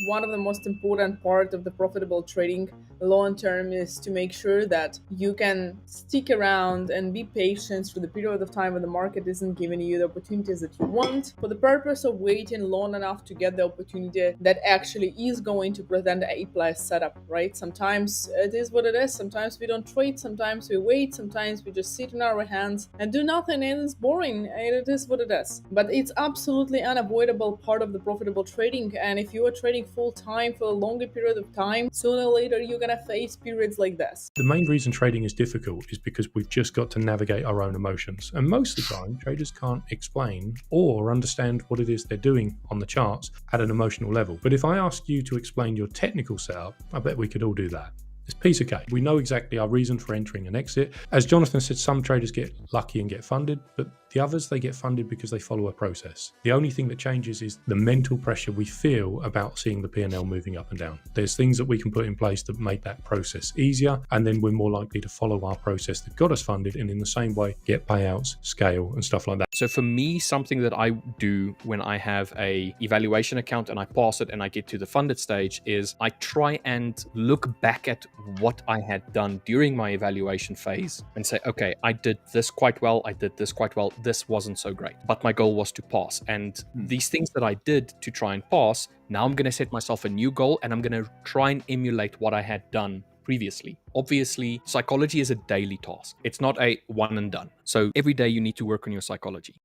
One of the most important part of the profitable trading long term is to make sure that you can stick around and be patient through the period of time when the market isn't giving you the opportunities that you want, for the purpose of waiting long enough to get the opportunity that actually is going to present a plus setup, right? Sometimes it is what it is. Sometimes we don't trade, sometimes we wait, sometimes we just sit in our hands and do nothing, and it's boring, and it is what it is. But it's absolutely unavoidable part of the profitable trading. And if you are trading full time for a longer period of time, sooner or later you're gonna face periods like this. The main reason trading is difficult is because we've just got to navigate our own emotions. And most of the time, traders can't explain or understand what it is they're doing on the charts at an emotional level. But if I ask you to explain your technical setup, I bet we could all do that. It's a piece of cake. We know exactly our reason for entering and exit. As Jonathan said, some traders get lucky and get funded, but the others, they get funded because they follow a process. The only thing that changes is the mental pressure we feel about seeing the P&L moving up and down. There's things that we can put in place that make that process easier, and then we're more likely to follow our process that got us funded, and in the same way, get payouts, scale, and stuff like that. So for me, something that I do when I have a evaluation account and I pass it and I get to the funded stage is I try and look back at what I had done during my evaluation phase and say, okay, I did this quite well, I did this quite well, this wasn't so great, but my goal was to pass. And these things that I did to try and pass, now I'm going to set myself a new goal and I'm going to try and emulate what I had done previously. Obviously, psychology is a daily task. It's not a one and done. So every day you need to work on your psychology.